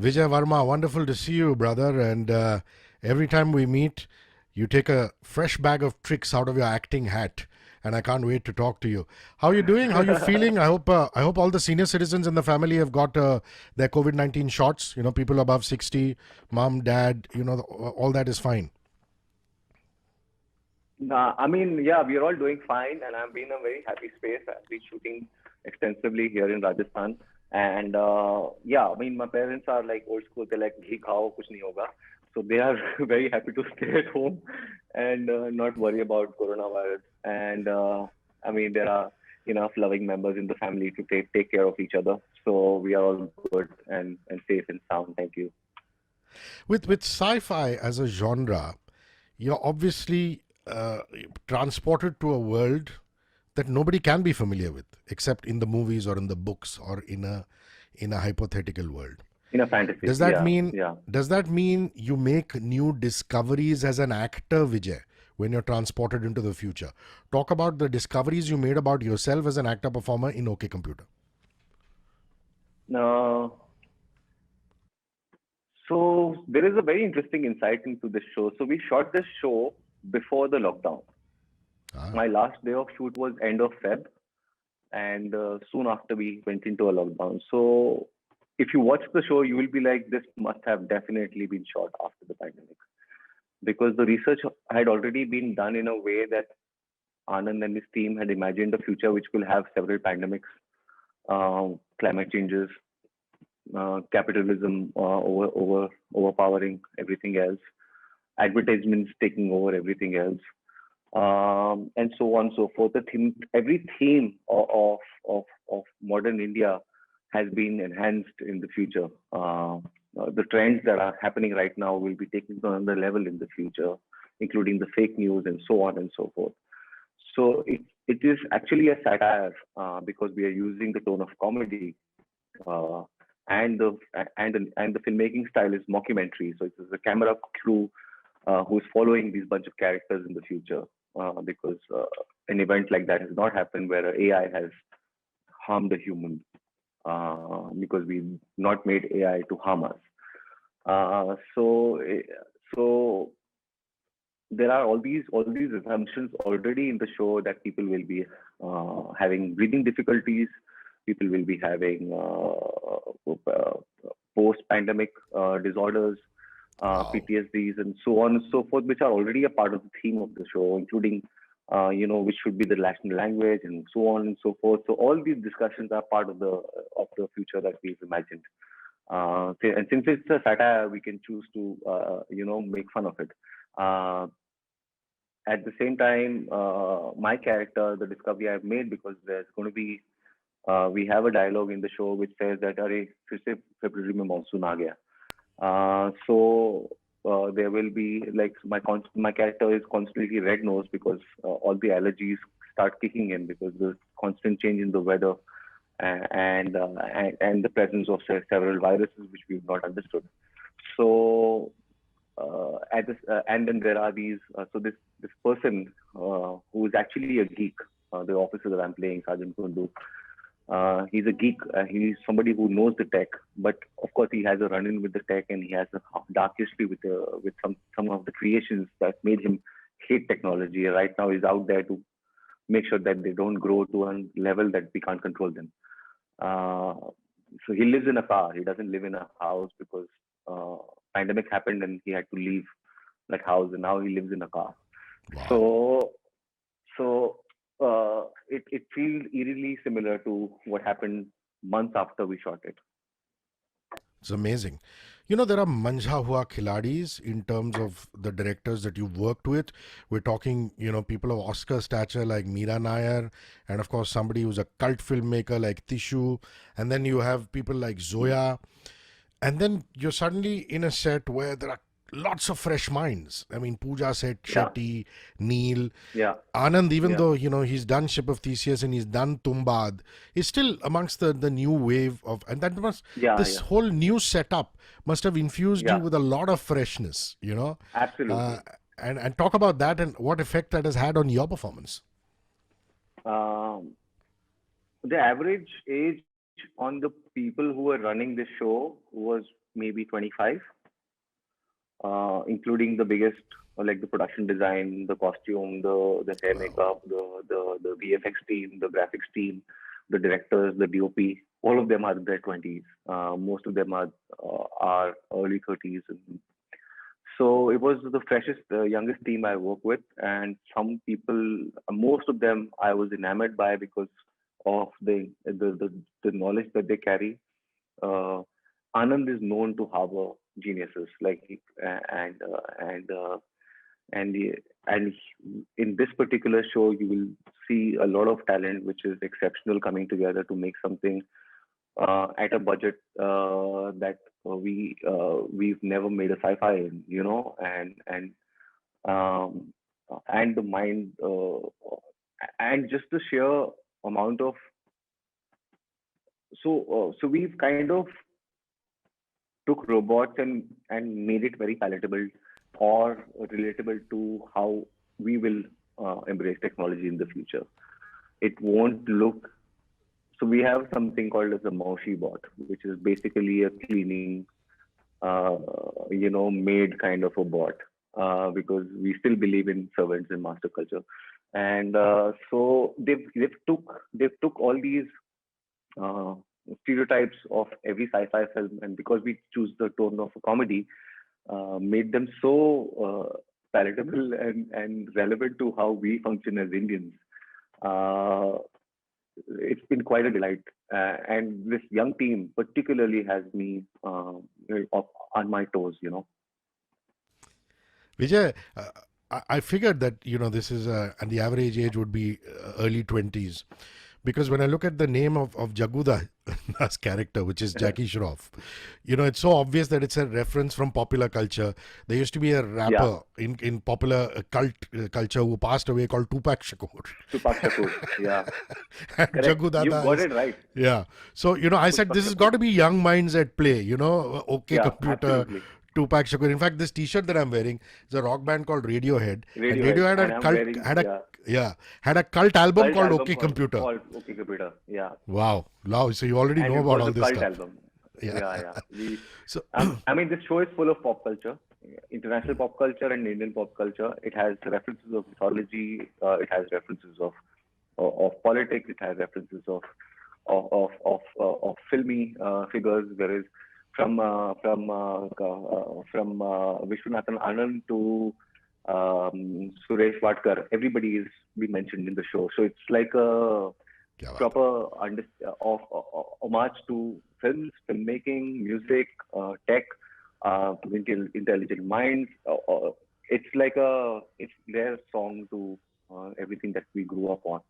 Vijay Varma, wonderful to see you, brother. And every time we meet, you take a fresh bag of tricks out of your acting hat, and I can't wait to talk to you. How are you doing? How are you feeling? I hope all the senior citizens in the family have got their COVID-19 shots. You know, people above 60, mom, dad. You know, all that is fine. I mean, yeah, we are all doing fine, and I'm been in a very happy space. I've been shooting extensively here in Rajasthan, and yeah, I mean, my parents are like old school. They're like, "Ghee khao, kuch nahi hoga." So they are very happy to stay at home and not worry about coronavirus. And I mean, there are enough loving members in the family to take care of each other. So we are all good and safe and sound. Thank you. With sci-fi as a genre, you're obviously transported to a world that nobody can be familiar with except in the movies or in the books or in a hypothetical world. In a fantasy, does that yeah, mean yeah. does that mean you make new discoveries as an actor, Vijay, when you're transported into the future? Talk about the discoveries you made about yourself as an actor performer in OK Computer. Uh, So there is a very interesting insight into this show. So we shot this show before the lockdown. Ah, My last day of shoot was end of Feb, and soon after we went into a lockdown. So if you watch the show, you will be like, this must have definitely been shot after the pandemic because the research had already been done in a way that Anand and his team had imagined a future which will have several pandemics, climate changes, capitalism overpowering everything else, advertisements taking over everything else, and so on and so forth. Every theme of modern India has been enhanced in the future. The trends that are happening right now will be taken to another level in the future, including the fake news and so on and so forth. So it is actually a satire because we are using the tone of comedy, uh, and the filmmaking style is mockumentary. So it's a camera crew who is following these bunch of characters in the future because an event like that has not happened where AI has harmed a human because we've not made AI to harm us. So there are all these assumptions already in the show that people will be having breathing difficulties, people will be having post-pandemic disorders, wow. PTSDs, and so on and so forth, which are already a part of the theme of the show, including which should be the national language and so on and so forth. So all these discussions are part of the future that we've imagined. And since it's a satire, we can choose to make fun of it. Uh, at the same time, my character, the discovery I've made, because there's going to be, we have a dialogue in the show which says that, "Arey, फिर से February में monsoon आ गया." So there will be like my character is constantly red nosed because all the allergies start kicking in because the constant change in the weather and the presence of several viruses which we've not understood. So and then there are these this person who is actually a geek, the officer that I'm playing, Sergeant Kundu. He's a geek. He's somebody who knows the tech, but of course he has a run-in with the tech, and he has a dark history with some of the creations that made him hate technology. Right now, he's out there to make sure that they don't grow to a level that we can't control them. Uh, so he lives in a car. He doesn't live in a house because uh, pandemic happened and he had to leave that house, and now he lives in a car. Wow. So it feels eerily similar to what happened months after we shot it. It's amazing. You know, there are manja hua khiladis in terms of the directors that you've worked with. We're talking, you know, people of Oscar stature like Meera Nair, and of course, somebody who's a cult filmmaker like Tishu. And then you have people like Zoya. And then you're suddenly in a set where there are lots of fresh minds. I mean, Pooja said Yeah, Shetty, Neil, yeah, Anand, even yeah, though you know he's done Ship of Theseus and he's done Tumbad, he's still amongst the new wave of, and that must, yeah, this yeah, whole new setup must have infused you yeah. with a lot of freshness, you know, uh, Absolutely. and talk about that and what effect that has had on your performance. Um, the average age on the people who were running this show was maybe 25, including the biggest, like the production design, the costume, the hair Wow. makeup, the VFX team, the graphics team, the directors, the DOP. All of them are in their 20s. Most of them are early 30s. So it was the freshest, youngest team I worked with, and some people, most of them, I was enamored by because of the knowledge that they carry. uh, Anand is known to harbor geniuses and the- and in this particular show you will see a lot of talent which is exceptional coming together to make something at a budget that we've never made a sci-fi in, um, and the mind and just the sheer amount of so we've kind of took robots and made it very palatable or relatable to how we will embrace technology in the future. It won't look so we have something called as a Maushi bot, which is basically a cleaning, uh, made kind of a bot, because we still believe in servants and master culture. And so they've took all these uh, stereotypes of every sci-fi film, and because we choose the tone of a comedy, made them so palatable and relevant to how we function as Indians. Uh, it's been quite a delight, and this young team particularly has me on my toes. Vijay, I figured that this is and the average age would be early 20s, because when I look at the name of Jaguda Das character, which is Jackie Shroff, it's so obvious that it's a reference from popular culture. There used to be a Yeah, rapper in popular cult culture who passed away called Tupac Shakur. Tupac Shakur. Yeah, And correct. Jagu You've Dada got is, it right. yeah. So, I said Tupac this has got Shakur. to be young minds at play, OK Yeah, Computer, absolutely. Tupac Shakur. In fact, this T-shirt that I'm wearing is a rock band called Radiohead, and Radiohead, Radiohead and I'm wearing, yeah, had a cult album cult called album OK called Computer. OK Computer. Yeah, Wow. So you already and know it about was all a this cult stuff. album. Yeah. Yeah, yeah. So, I mean, this show is full of pop culture, international pop culture and Indian pop culture. It has references of mythology. It has references of politics. It has references of filmy figures. There is from Vishwanathan Anand to Suresh Vatkar. Everybody is being mentioned in the show. So it's like a kya baat hai. proper homage to films, filmmaking, music, tech, intelligent minds. It's their song to everything that we grew up on.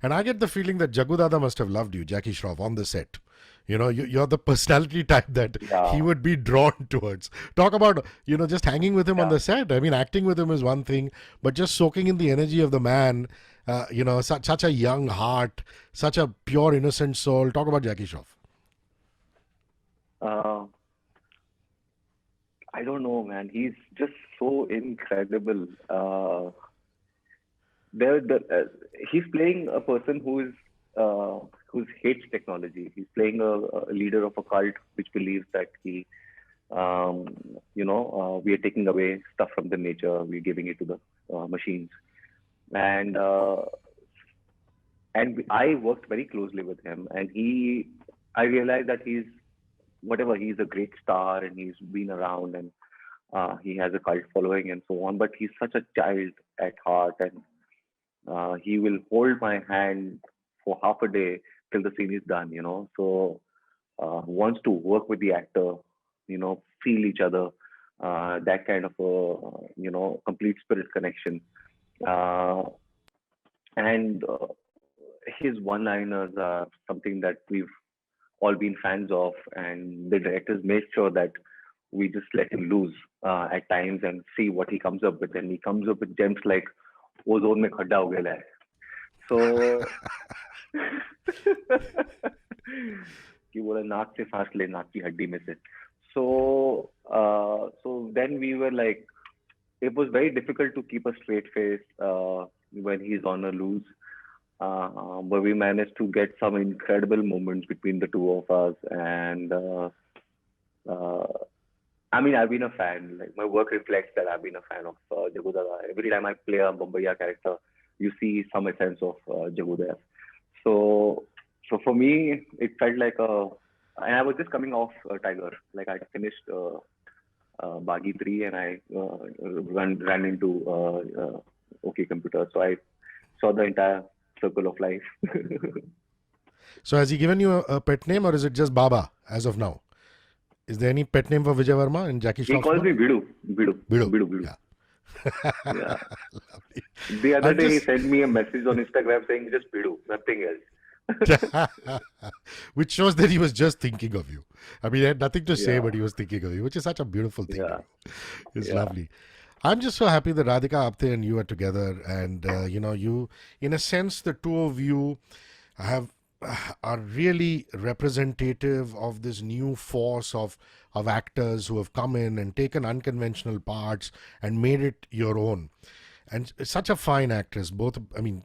And I get the feeling that Jagu Dada must have loved you, Jackie Shroff, on the set. You're the personality type that he Yeah, would be drawn towards. Talk about, just hanging with him on yeah. the set. I mean, acting with him is one thing, but just soaking in the energy of the man, such a young heart, such a pure, innocent soul. Talk about Jackie Shroff. Uh, I don't know, man. He's just so incredible. There, the, he's playing a person who hates technology. He's playing a leader of a cult which believes that um, we are taking away stuff from the nature, we're giving it to the machines, and I worked very closely with him, and I realized that he's a great star and he's been around and he has a cult following and so on, but he's such a child at heart, and he will hold my hand for half a day till the scene is done. So wants to work with the actor, feel each other, that kind of a, complete spirit connection. Uh, and his one-liners are something that we've all been fans of, and the directors made sure that we just let him loose at times and see what he comes up with. And he comes up with gems like "Ozone mein khadda ho gaya hai." So कि बोला नाक से सांस ले नाक की हड्डी में से. So then we were like, it was very difficult to keep a straight face when he's on a loose. But we managed to get some incredible moments between the two of us, and Uh, I mean, I've been a fan. Like my work reflects that I've been a fan of Jagu Dada. Every time I play a Bombaya character, you see some essence of Jagu there. So, so for me, it felt like a. And I was just coming off Tiger. Like I finished Bagi 3 and I ran into OK Computer. So I saw the entire circle of life. So has he given you a pet name, or is it just Baba as of now? Is there any pet name for Vijay Varma in Jackie He Shroff's calls book? me Bidu. Bidu. Bidu. Bidu. Bidu. Yeah. Yeah. Lovely. The other I'm day he just sent me a message on Instagram saying just Bidu, nothing else. which shows that he was just thinking of you. I mean, he had nothing to say, Yeah. but he was thinking of you, which is such a beautiful thing to Yeah. do. It's Yeah. lovely. I'm just so happy that Radhika Apte and you are together, and you, in a sense, the two of you have are really representative of this new force of actors who have come in and taken unconventional parts and made it your own. And such a fine actress, both. I mean,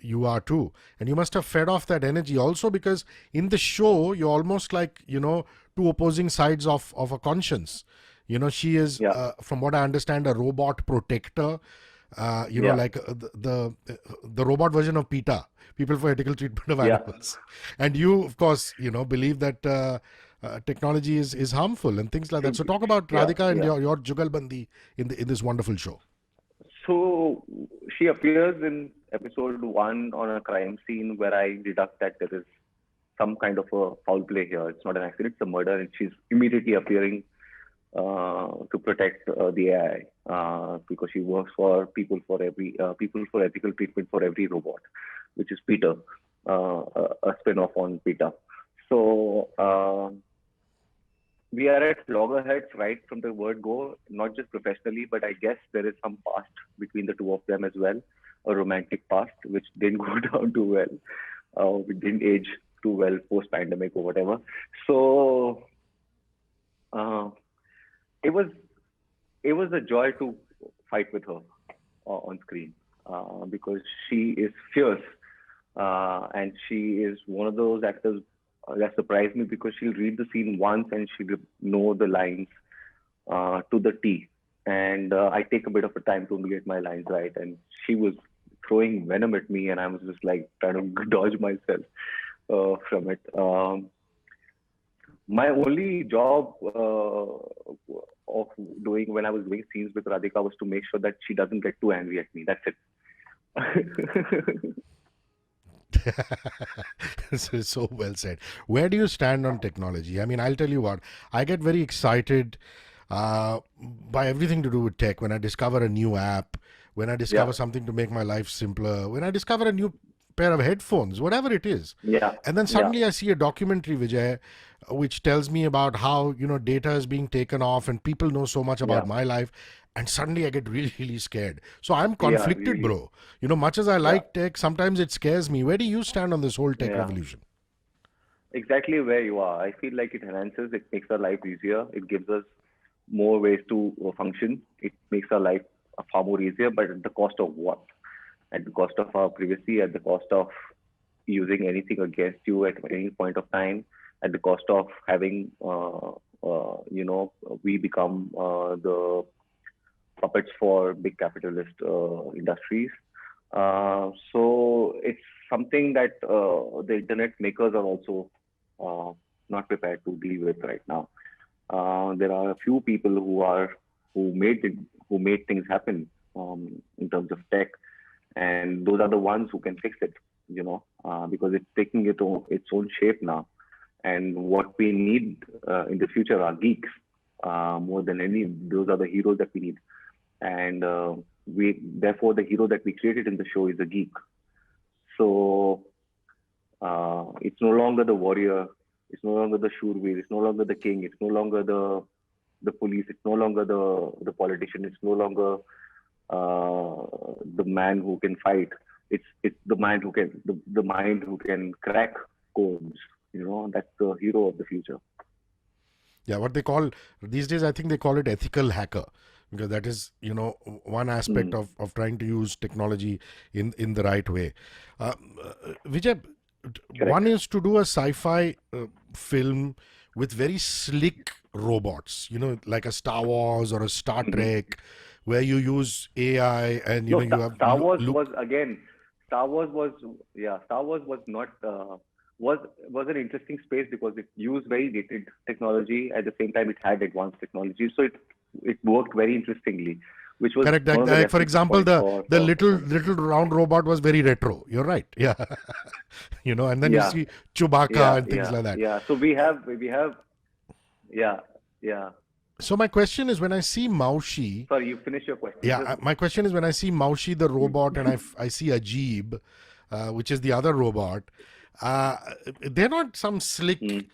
you are too, and you must have fed off that energy also, because in the show you're almost like two opposing sides of a conscience. She is, Yeah. from what I understand, a robot protector. Yeah. Like the robot version of PETA, People for Ethical Treatment of Yeah. Animals. And you, of course, believe that technology is harmful and things like that. So talk about Yeah. Radhika and Yeah. your Jugalbandi in this wonderful show. So she appears in episode 1 on a crime scene where I deduct that there is some kind of a foul play here. It's not an accident, it's a murder, and she's immediately appearing to protect the AI because she works for People for Ethical Treatment for Every Robot, which is PETA, a spin-off on PETA. So we are at loggerheads right from the word go, not just professionally, but I guess there is some past between the two of them as well, a romantic past, which didn't go down too well. We didn't age too well post-pandemic or whatever. So it was a joy to fight with her on screen because she is fierce and she is one of those actors that surprised me because she'll read the scene once and she'll know the lines to the T. And I take a bit of a time to get my lines right. And she was throwing venom at me, and I was just like trying to dodge myself from it. My only job of doing when I was doing scenes with Radhika was to make sure that she doesn't get too angry at me. That's it. So well said. Where do you stand on technology? I mean, I'll tell you what, I get very excited by everything to do with tech. When I discover a new app, when I discover something to make my life simpler, when I discover a new pair of headphones, whatever it is. Yeah. And then suddenly I see a documentary, Vijay, which tells me about how, data is being taken off and people know so much about my life. And suddenly I get really, really scared. So I'm conflicted, really. bro. Much as I like tech, sometimes it scares me. Where do you stand on this whole tech revolution? Exactly where you are. I feel like it enhances, it makes our life easier. It gives us more ways to function. It makes our life far more easier, but at the cost of what? At the cost of our privacy, at the cost of using anything against you at any point of time, at the cost of having, we become the puppets for big capitalist industries. So it's something that the internet makers are also not prepared to deal with right now. There are a few people who made things happen in terms of tech, and those are the ones who can fix it. Because it's taking its own shape now. And what we need in the future are geeks more than any. Those are the heroes that we need. And therefore, the hero that we created in the show is a geek. So it's no longer the warrior. It's no longer the shurveer. It's no longer the king. It's no longer the police. It's no longer the politician. It's no longer the man who can fight. It's the man who can the mind who can crack codes. That's the hero of the future. Yeah, what they call these days, I think they call it ethical hacker, because that is, one aspect of trying to use technology in the right way. Vijay, Correct. one is to do a sci-fi film with very slick robots, like a Star Wars or a Star Mhm. Trek, where you use AI and No, you have Star Wars was look. again. Star Wars was yeah. Star Wars was not was was an interesting space because it used very dated technology. At the same time, it had advanced technology, so it worked very interestingly, which was Correct. one of the For reference example, points the little round robot was very retro. You're right. Yeah. And then you yeah, see Chewbacca and things like that. yeah. So we have yeah, yeah. So my question is, when I see Maushi, Sorry, you finish your question. yeah, Just my question is, when I see Maushi the robot and I see Ajib, which is the other robot, uh, they're not some slick mm,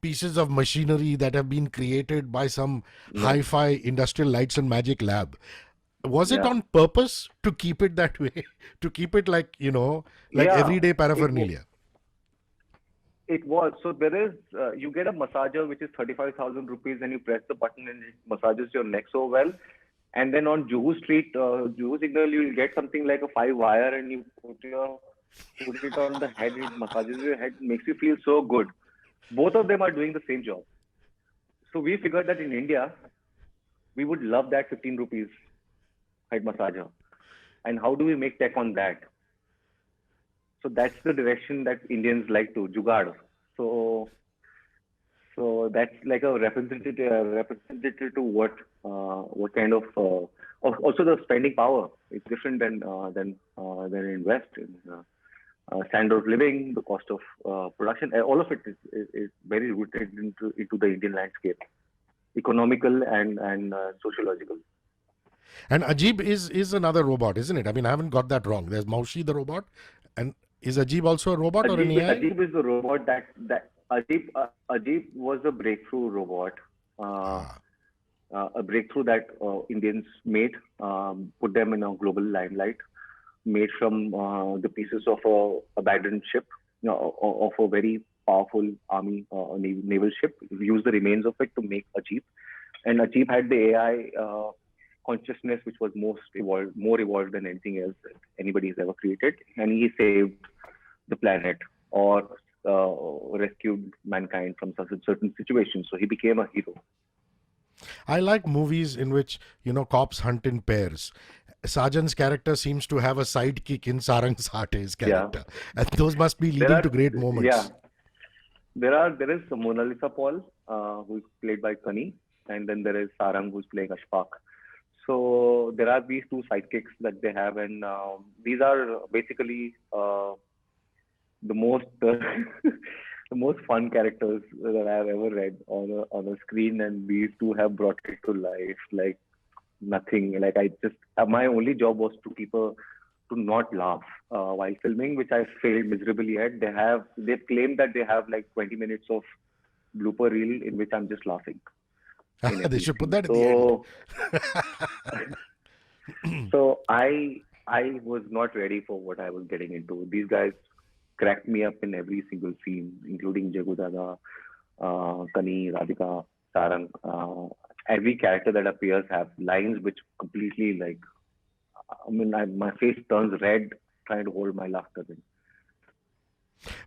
pieces of machinery that have been created by some no, hi-fi industrial lights and magic lab. Was it yeah, on purpose to keep it that way? To keep it like, like yeah. everyday It was. paraphernalia? It was. So there is, you get a massager which is 35,000 rupees and you press the button and it massages your neck so well. And then on Juhu Street, Juhu Signal, you'll get something like a 5 wire and you put it on the head, it massages your head, makes you feel so good. Both of them are doing the same job. So we figured that in India, we would love that 15 rupees head massager. And how do we make tech on that? So that's the direction that Indians like to jugaad. So So that's like a representative to what kind of also the spending power is different than in West in standard of living, the cost of production, all of it is very rooted into the Indian landscape, economical and sociological. And Ajib is another robot, isn't it? I mean, I haven't got that wrong. There's Maushi the robot, and is Ajib also a robot or an AI? Ajib is the robot that Ajib was a breakthrough robot. Uh, Ah, a breakthrough that Indians made, put them in a global limelight, made from the pieces of a abandoned ship, of a very powerful army, naval ship. Used the remains of it to make Ajib, and Ajib had the AI consciousness, which was more evolved than anything else that anybody has ever created, and he saved the planet or rescued mankind from certain situations. So he became a hero. I like movies in which cops hunt in pairs. Sajan's character seems to have a sidekick in Sarang Sate's Yeah, character, and those must be there leading are to great yeah moments. there is Mona Lisa Paul, who's played by Kani, and then there is Sarang, who's playing Ashfaq. So there are these two sidekicks that they have, and these are basically the most the most fun characters that I've ever read on a screen, and these two have brought it to life like nothing. Like I just my only job was to keep a to not laugh while filming, which I failed miserably at. They've claimed that they have like 20 minutes of blooper reel in which I'm just laughing in They every should put scene. that at the end. So I was not ready for what I was getting into. These guys cracked me up in every single scene, including Jagu Dada, Kani, Radhika, Sarang. Every character that appears have lines which completely like. I mean, my face turns red trying to hold my laughter in.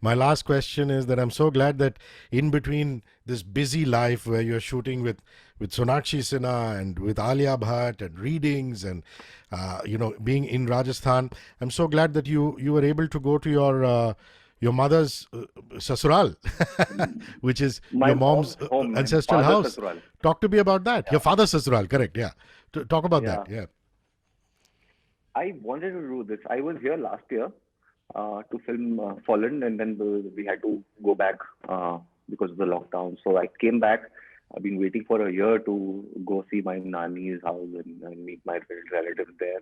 My last question is that I'm so glad that in between this busy life where you're shooting with Sonakshi Sinha and with Alia Bhatt and readings and being in Rajasthan, I'm so glad that you were able to go to your mother's sasural, which is My your mom's mom's home, my ancestral father's house. Sasural. Talk to me about that. Your Yeah, father's sasural, correct? Yeah. Talk about that. yeah. Yeah. I wanted to do this. I was here last year to film Fallen, and then we had to go back because of the lockdown. So I came back. I've been waiting for a year to go see my nanny's house and meet my relatives there.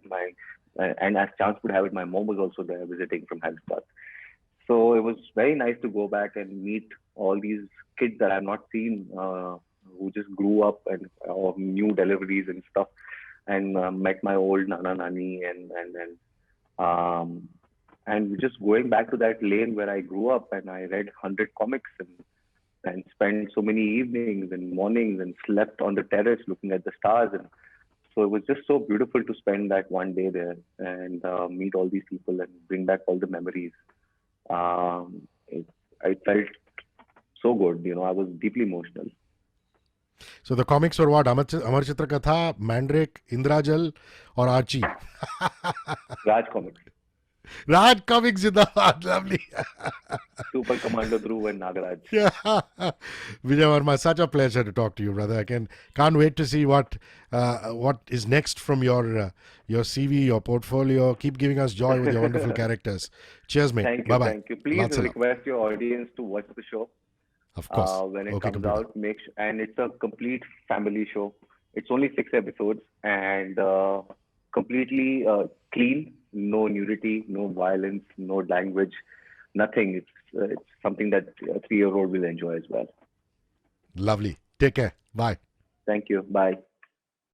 And as chance would have it, my mom was also there visiting from Hyderabad. So it was very nice to go back and meet all these kids that I've not seen, who just grew up and new deliveries and stuff, and met my old nana nani um, and just going back to that lane where I grew up and I read 100 comics and spent so many evenings and mornings and slept on the terrace looking at the stars. And so it was just so beautiful to spend that one day there and meet all these people and bring back all the memories. Um, it, I felt so good. I was deeply emotional. So the comics were what? Amar Chitra Katha, Mandrake, Indrajal, or Archie? Raj Comics, Raj Comics Zindabad. Lovely. Super Commando Dhruv and Nagaraj. Yeah. Vijay Verma, such a pleasure to talk to you, brother. I can't wait to see what is next from your CV, your portfolio. Keep giving us joy with your wonderful characters. Cheers, mate. Thank you, Bye-bye. thank you. Please Lots of love. request your audience to watch the show Of course. when it Okay, comes computer. out. And it's a complete family show. It's only 6 episodes and completely clean. No nudity, no violence, no language, nothing. It's something that a 3-year-old will enjoy as well. Lovely. Take care. Bye. Thank you. Bye.